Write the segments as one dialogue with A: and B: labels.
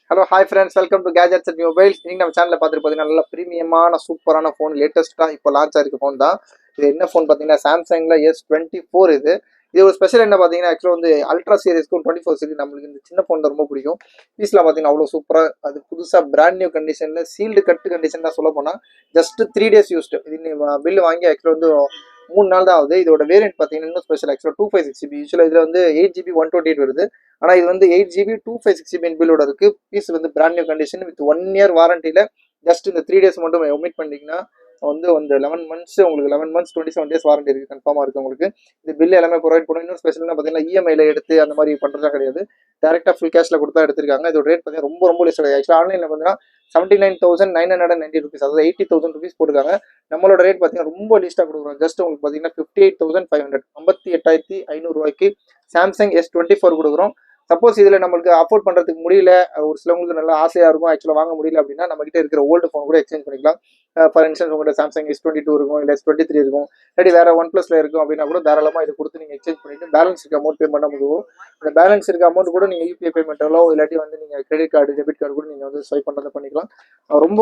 A: Hello hi friends, welcome to gadgets and mobiles. நீங்கள் நம்ம சேனலில் பார்த்துட்டு பார்த்தீங்கன்னா நல்ல ப்ரீமியமான சூப்பரான ஃபோன், லேட்டஸ்ட்டாக இப்போ லான்ச் ஆகிருக்க ஃபோன் தான் இது. என்ன ஃபோன் பார்த்தீங்கன்னா சாம்சங்கில் S24. இது ஒரு ஸ்பெஷல் என்ன பார்த்தீங்கன்னா, ஆக்சுவலாக வந்து அல்ட்ரா சீரிஸ்க்கும் 24 சீரிஸ் நம்மளுக்கு இந்த சின்ன ஃபோன் தான் ரொம்ப பிடிக்கும். பீஸில் பார்த்தீங்கன்னா அவ்வளோ சூப்பராக, அது புதுசாக பிராண்ட் நியூ கண்டிஷனில் சீல்டு கட்டு கண்டிஷன் தான் சொல்ல போனால். Just 3 days used. இது பில் வாங்கி ஆக்சுவலாக வந்து 3 நாள் தான் ஆகுது. இதோட வேரியன்ட் பார்த்தீங்கன்னா இன்னும் ஸ்பெஷல். ஆக்சுவலாக 256GB, யூஸ்வலாக இதில் வந்து 8GB 128 வருது. ஆனால் இது வந்து 8GB 256GB பில்லோட இருக்கு. பீஸ் வந்து brand new condition with 1 year வாரண்டியில். ஜஸ்ட் இந்த 3 days மட்டும் ஒமிட் பண்ணிட்டீங்கன்னா வந்து 11 months, உங்களுக்கு 11 months 27 days வாரண்டி இருக்குது, கன்ஃபார்மாக இருக்குது உங்களுக்கு. இது பில் எல்லாமே ப்ரொவைட் பண்ணும். இன்னும் ஸ்பெஷல்னா பார்த்தீங்கன்னா இஎம்ஐயில் எடுத்து அந்த மாதிரி பண்ணுறதா கிடையாது, டேரெக்டாக ஃபுல் கேஷில் கொடுத்தா எடுத்திருக்காங்க. இதோட ரேட் பார்த்தீங்கன்னா ரொம்ப லிஸ்ட் ஆகுது. ஆக்சுவலாக ஆன்லைனில் பார்த்தீங்கன்னா 79,990 rupees, அதாவது 80,000 rupees போட்டுருக்காங்க. நம்மளோட ரேட் பார்த்தீங்கன்னா ரொம்ப லீஸ்ட்டாக கொடுக்குறோம். ஜஸ்ட் உங்களுக்கு பார்த்தீங்கன்னா 58,500, 58,500 ரூபாய்க்கு சாம்சங் S24 கொடுக்குறோம். சப்போஸ் இதில் நம்மளுக்கு அஃபோர்ட் பண்ணுறதுக்கு முடியல, ஒரு சிலவங்களுக்கு நல்லா ஆசையாக இருக்கும், ஆக்சுவலாக வாங்க முடியல அப்படின்னா நம்மகிட்ட இருக்கிற ஓல்டு ஃபோன் கூட எக்ஸ்சேஞ்ச் பண்ணிக்கலாம். ஃபார் இன்ஸ்டன்ஸ் உங்கள்கிட்ட சாம்சங் S22 இருக்கும், இல்லை S23 இருக்கும், இல்லாட்டி வேறு OnePlusல இருக்கும் அப்படின்னா கூட தாராளமாக இதை கொடுத்து நீங்கள் எக்ஸ்சேஞ்ச் பண்ணிட்டு பேலன்ஸ் இருக்க அமௌண்ட் பே பண்ண முடியும். இந்த பேலன்ஸ் இருக்க அமௌண்ட் கூட நீங்கள் யூபிஐ பேமெண்ட்டோ இல்லாட்டி வந்து நீங்கள் கிரெடிட் கார்டு, டெபிட் கார்டு கூட நீங்கள் வந்து ஸ்வைப் பண்ணுறதை பண்ணிக்கலாம். ரொம்ப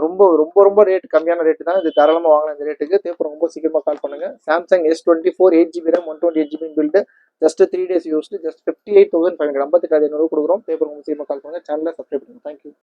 A: ரொம்ப ரொம்ப ரொம்ப ரேட் கம்மியான ரேட்டு தான் இது. தாராளமாக வாங்கலாம் இந்த ரேட்டுக்கு. தேவைப்படும் ரொம்ப சீக்கிரமாக கால் பண்ணுங்கள். Samsung S24 8GB RAM 128GB build, just 3 days used, just 58,500, 58,500 கொடுக்குறோம். தேவைப்படும் ரொம்ப சீக்கிரமாக கால் பண்ணுங்கள். சேனலை சப்ஸ்கிரைப் பண்ணுங்கள். தேங்க்யூ.